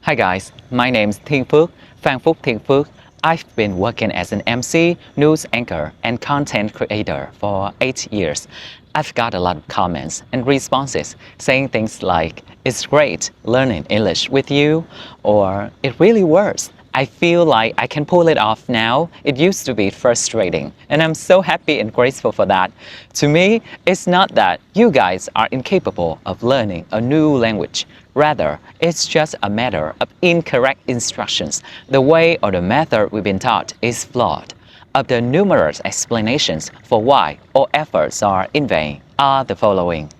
Hi guys, my name's Thiên Phước, Phan Phúc Thiên Phước. I've been working as an MC, news anchor, and content creator for 8 years. I've got a lot of comments and responses saying things like, "It's great learning English with you," or "It really works. I feel like I can pull it off now. It used to be frustrating." And I'm so happy and grateful for that. To me, it's not that you guys are incapable of learning a new language. Rather, it's just a matter of incorrect instructions. The way or the method we've been taught is flawed. Of the numerous explanations for why all efforts are in vain are the following.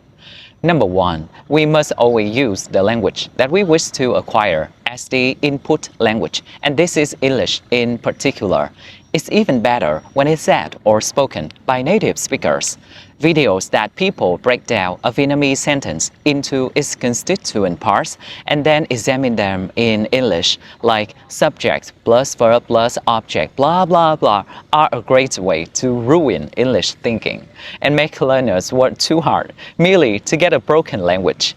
Number one, we must always use the language that we wish to acquire as the input language, and this is English in particular. It's even better when it's said or spoken by native speakers. Videos that people break down a Vietnamese sentence into its constituent parts and then examine them in English, like subject plus verb plus object, blah blah blah, are a great way to ruin English thinking and make learners work too hard merely to get a broken language.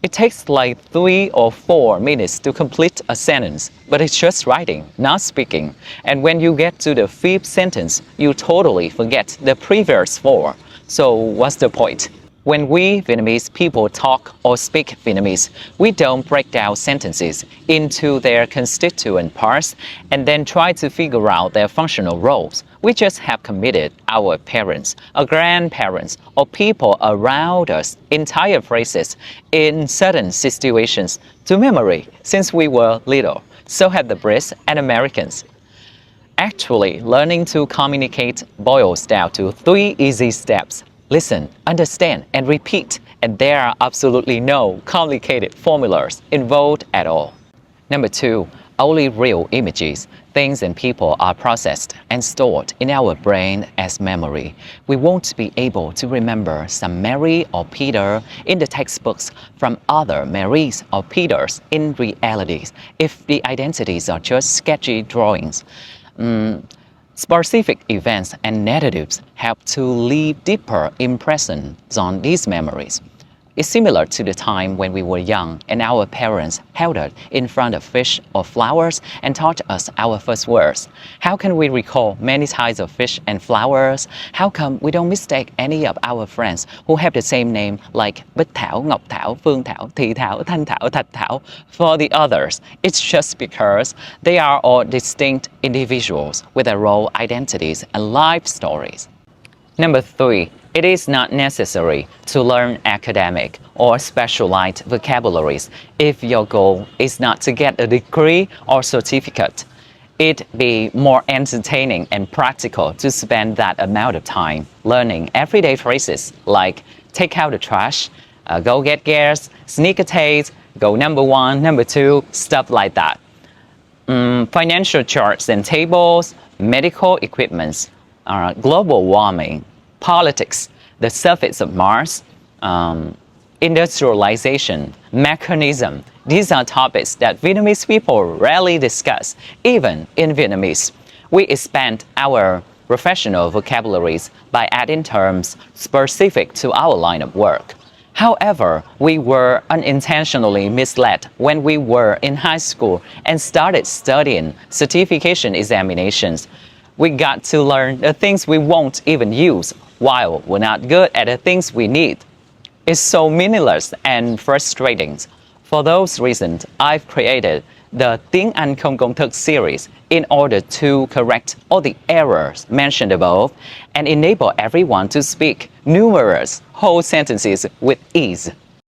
It takes like 3 or 4 minutes to complete a sentence, but it's just writing, not speaking. And when you get to the 5th sentence, you totally forget the previous 4. So what's the point? When we Vietnamese people talk or speak Vietnamese, we don't break down sentences into their constituent parts and then try to figure out their functional roles. We just have committed our parents, our grandparents, or people around us entire phrases in certain situations to memory since we were little. So have the Brits and Americans. Actually, learning to communicate boils down to 3 easy steps. Listen, understand, and repeat, and there are absolutely no complicated formulas involved at all. Number 2, only real images, things and people are processed and stored in our brain as memory. We won't be able to remember some Mary or Peter in the textbooks from other Marys or Peters in realities if the identities are just sketchy drawings. Specific events and narratives help to leave deeper impressions on these memories. It's similar to the time when we were young and our parents held us in front of fish or flowers and taught us our first words. How can we recall many types of fish and flowers? How come we don't mistake any of our friends who have the same name like Bích Thảo, Ngọc Thảo, Phương Thảo, Thị Thảo, Thanh Thảo, Thạch Thảo for the others? It's just because they are all distinct individuals with their own identities and life stories. Number 3, it is not necessary to learn academic or specialized vocabularies if your goal is not to get a degree or certificate. It'd be more entertaining and practical to spend that amount of time learning everyday phrases like take out the trash, go get gas, sneak a taste, go number 1, number 2, stuff like that. Financial charts and tables, medical equipments, global warming, politics, the surface of Mars, industrialization, mechanism. These are topics that Vietnamese people rarely discuss, even in Vietnamese. We expand our professional vocabularies by adding terms specific to our line of work. However, we were unintentionally misled when we were in high school and started studying certification examinations. We got to learn the things we won't even use while we're not good at the things we need. It's so meaningless and frustrating. For those reasons, I've created the Tiếng Anh không công thức series in order to correct all the errors mentioned above and enable everyone to speak numerous whole sentences with ease.